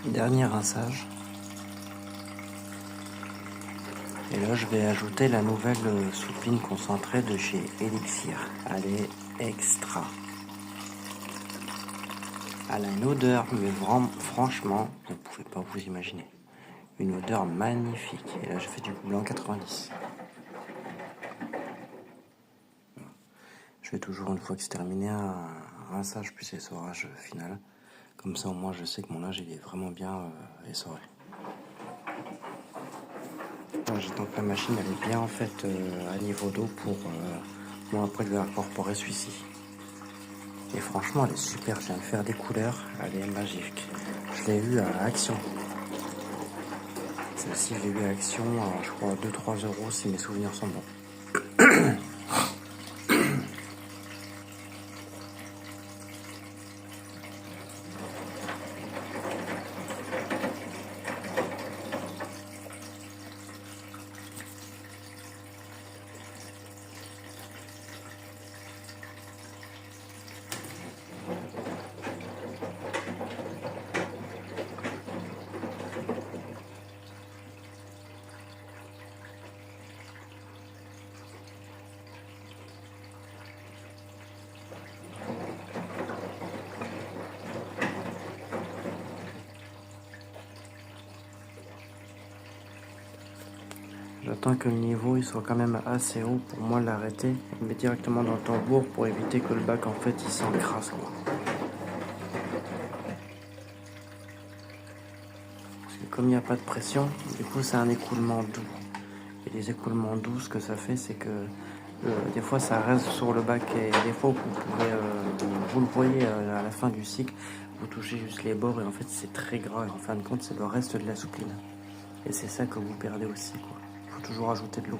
Dernier rinçage. Et là, je vais ajouter la nouvelle soupline concentrée de chez Elixir. Elle est extra. Elle a une odeur, mais vraiment, franchement, vous ne pouvez pas vous imaginer. Une odeur magnifique. Et là, je fais du blanc 90. Je fais toujours, une fois que c'est terminé, un rinçage plus essorage final. Comme ça, au moins, je sais que mon linge il est vraiment bien essoré. J'attends que la machine elle est bien en fait à niveau d'eau pour moi après de incorporer celui-ci. Et franchement, elle est super. Je viens de faire des couleurs. Elle est magique. Je l'ai eu à Action. Celle-ci, je l'ai eu à Action, je crois 2-3 euros si mes souvenirs sont bons. J'attends que le niveau il soit quand même assez haut pour moi l'arrêter et le mettre directement dans le tambour pour éviter que le bac en fait il s'encrasse quoi. Parce que comme il n'y a pas de pression, du coup c'est un écoulement doux. Et les écoulements doux, ce que ça fait c'est que des fois ça reste sur le bac et des fois vous le voyez à la fin du cycle, vous touchez juste les bords et en fait c'est très gras et en fin de compte c'est le reste de la soupline. Et c'est ça que vous perdez aussi quoi. Il faut toujours ajouter de l'eau.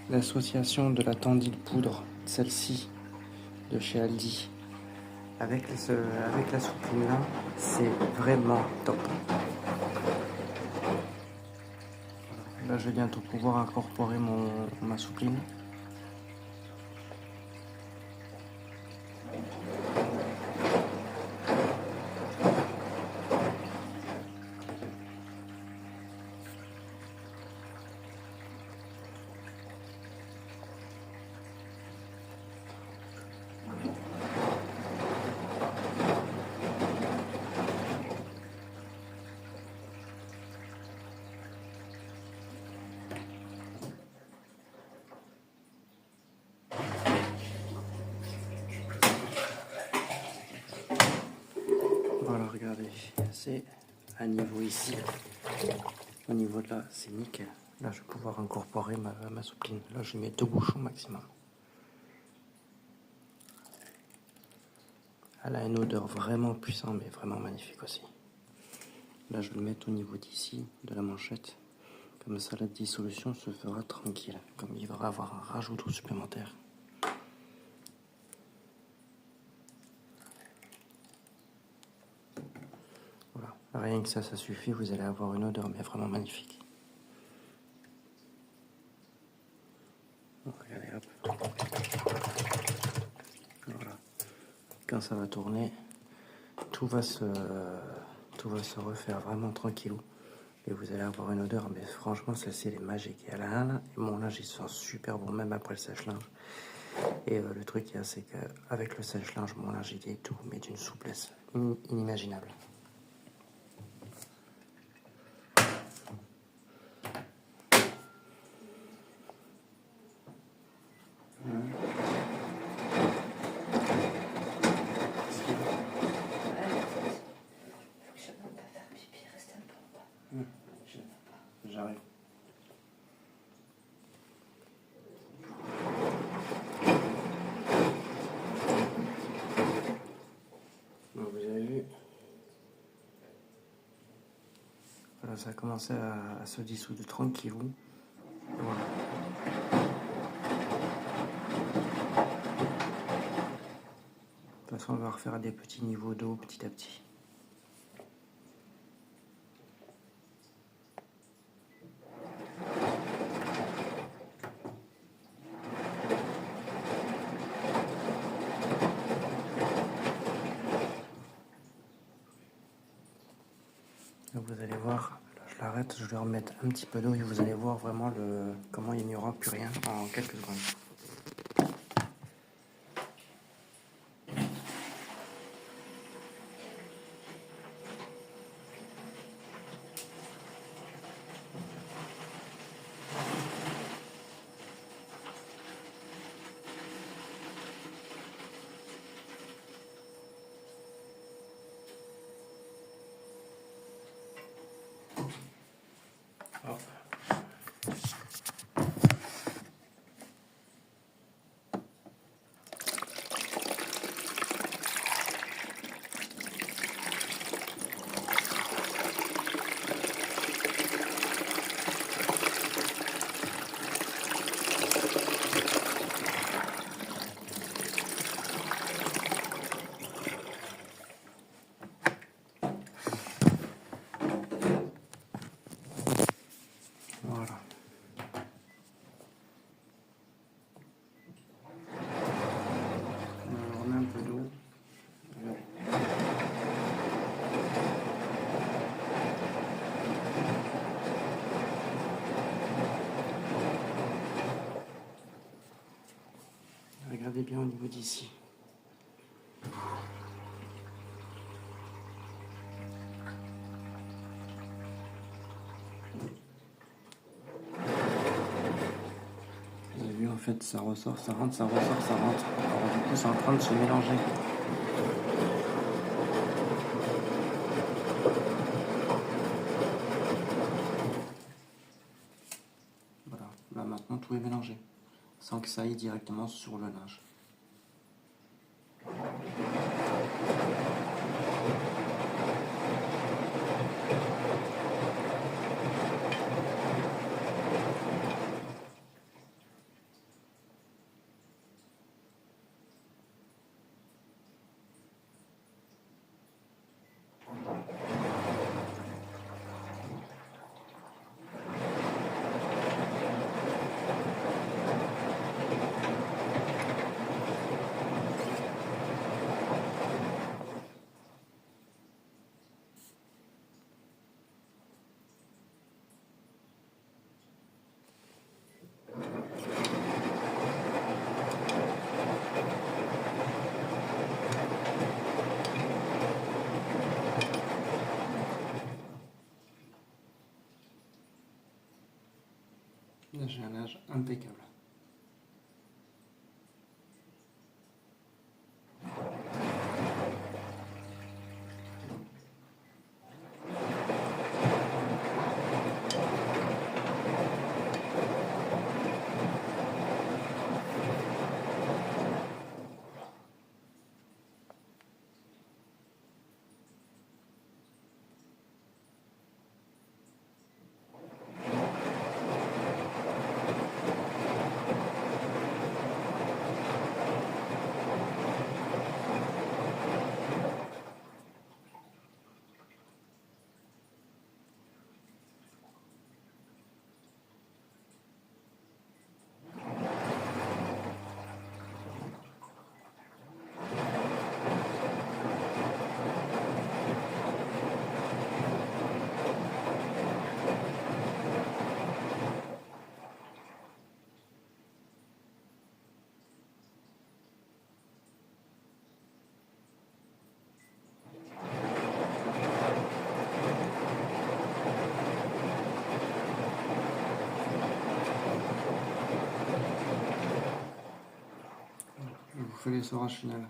L'association de la tendile poudre, celle-ci, de chez Aldi, avec la soupline là, c'est vraiment top. Là, je vais bientôt pouvoir incorporer ma soupline. Voilà, regardez, c'est à niveau ici. Au niveau de là, c'est nickel. Là, je vais pouvoir incorporer ma soupline. Là, je mets 2 bouchons maximum. Elle a une odeur vraiment puissante, mais vraiment magnifique aussi. Là, je vais le mettre au niveau d'ici, de la manchette. Comme ça, la dissolution se fera tranquille. Comme il va y avoir un rajout d'eau supplémentaire. Voilà. Rien que ça suffit. Vous allez avoir une odeur, mais vraiment magnifique. Bon, regardez, hop. Voilà. Quand ça va tourner, tout va se refaire vraiment tranquillou. Et vous allez avoir une odeur, mais franchement, celle-ci, elle est magique. Et mon linge, il sent super bon, même après le sèche-linge. Et le truc, c'est qu'avec le sèche-linge, mon linge, il est tout, mais d'une souplesse inimaginable. J'arrive. Donc vous avez vu, voilà, ça a commencé à se dissoudre tranquillou. Voilà. façon, on va refaire des petits niveaux d'eau petit à petit. Vous allez voir, là, je l'arrête, je vais remettre un petit peu d'eau et vous allez voir vraiment comment il n'y aura plus rien en quelques secondes. Hop. Voilà. On remet un peu d'eau. Regardez bien au niveau d'ici. Vous avez vu, en fait, ça ressort, ça rentre, ça ressort, ça rentre. Alors du coup, c'est en train de se mélanger. Voilà, là maintenant tout est mélangé, sans que ça aille directement sur le linge. Là, j'ai un linge impeccable. Je vous fais l'essorage final.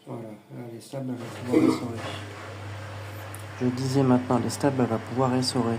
Voilà, là, les stables elle va pouvoir essorer. Je disais maintenant, les stables elle va pouvoir essorer.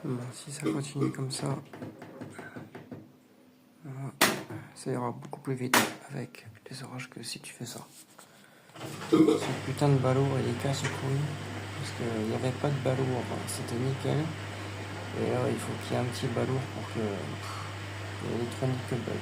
Bon, si ça continue comme ça, ça ira beaucoup plus vite avec les orages que si tu fais ça. Ce putain de ballot, il est casse-couille. Parce qu'il n'y avait pas de ballot, enfin, c'était nickel. Et là, il faut qu'il y ait un petit ballot pour que l'électronique bug.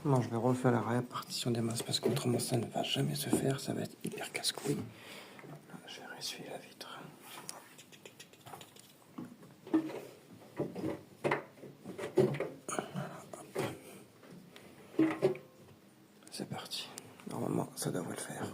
Bon, je vais refaire la répartition des masses parce qu'autrement ça ne va jamais se faire, ça va être hyper casse-couille. Je vais ressuyer la vitre. C'est parti. Normalement, ça devrait le faire.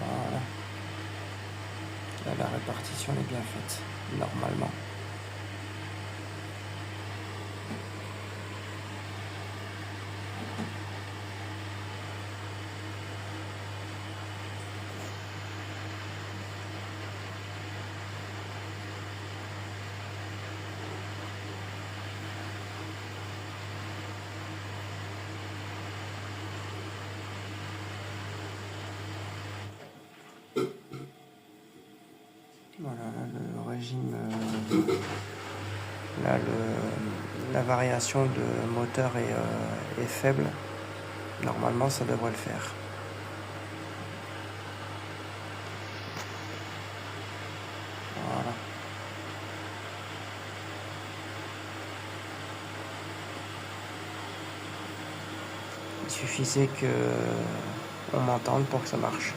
Voilà. Là, la répartition est bien faite, normalement. Voilà, le régime, là, la variation de moteur est faible. Normalement, ça devrait le faire. Voilà. Il suffisait qu'on m'entende pour que ça marche.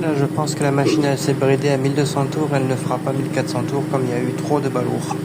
Là, je pense que la machine elle s'est bridée à 1200 tours, elle ne fera pas 1400 tours comme il y a eu trop de balourd.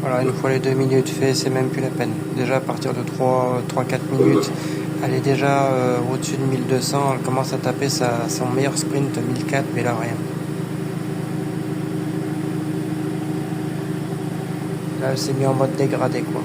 Voilà, une fois les 2 minutes fait, c'est même plus la peine. Déjà à partir de 3-4 minutes, elle est déjà au-dessus de 1200, elle commence à taper son meilleur sprint 1004, mais là rien. Là elle s'est mis en mode dégradé quoi.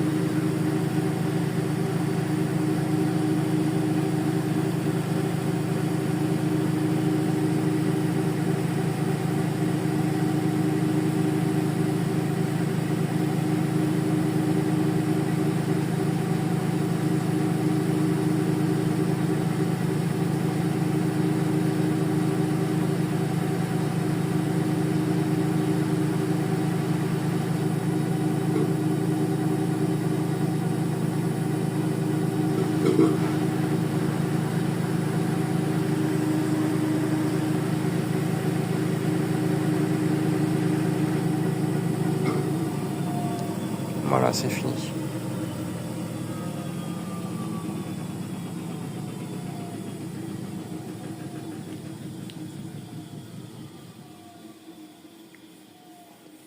Voilà, c'est fini.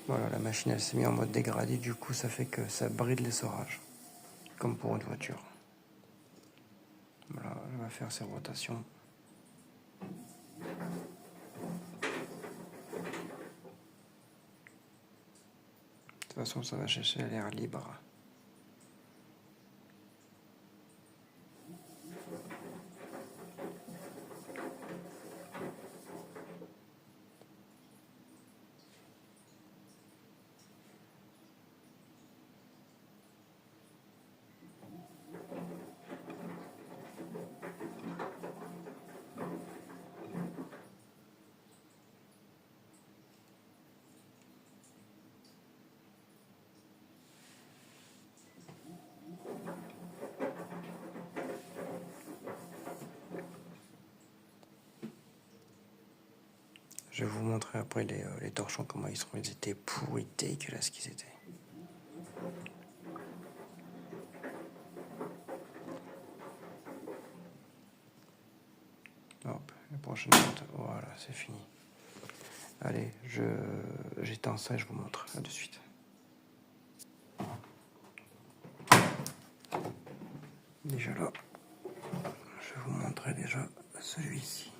Voilà, la machine elle s'est mise en mode dégradé, du coup ça fait que ça bride l'essorage, comme pour une voiture. Voilà, elle va faire ses rotations. De toute façon, ça va chercher l'air libre. Je vais vous montrer après les torchons, comment ils sont. Ils étaient pourris, dégueulasses qu'ils étaient. Hop, la prochaine note. Voilà, c'est fini. Allez, j'éteins ça et je vous montre. À de suite. Déjà là, je vais vous montrer déjà celui-ci.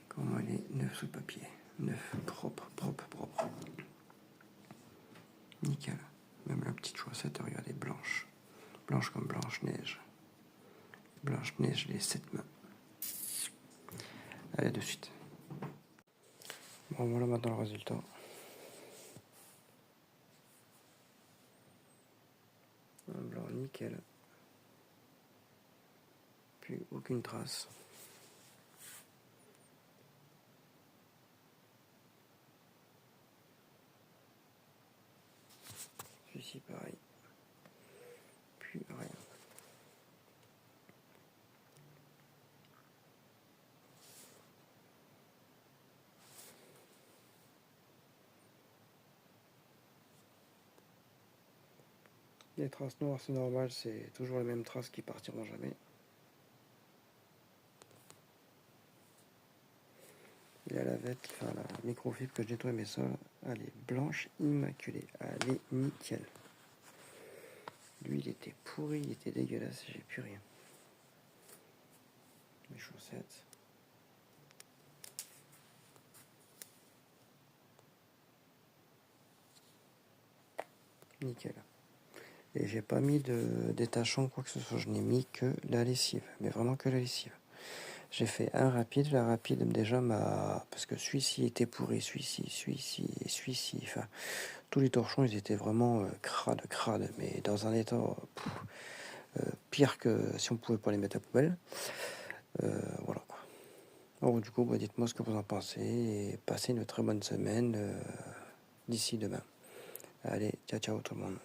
Comment il est neuf sous papier. Neuf, propre, propre, propre. Nickel. Même la petite chaussette, regardez, blanche. Blanche comme Blanche-Neige. Blanche-Neige, les 7 mains. Allez, de suite. Bon, voilà maintenant le résultat. Un blanc nickel. Puis aucune trace. Celui-ci pareil. Puis rien. Les traces noires, c'est normal, c'est toujours les mêmes traces qui partiront jamais. Et la lavette, enfin la microfibre que je nettoie mes sols, elle est blanche, immaculée. Elle est nickel. Lui, il était pourri, il était dégueulasse, j'ai plus rien. Mes chaussettes. Nickel. Et j'ai pas mis de détachant quoi que ce soit, je n'ai mis que la lessive, mais vraiment que la lessive. J'ai fait un rapide, la rapide déjà m'a... Parce que celui-ci était pourri, celui-ci et celui-ci, enfin, tous les torchons, ils étaient vraiment crades, mais dans un état pire que si on pouvait pas les mettre à la poubelle. Voilà quoi. Alors du coup, dites-moi ce que vous en pensez et passez une très bonne semaine d'ici demain. Allez, ciao ciao tout le monde.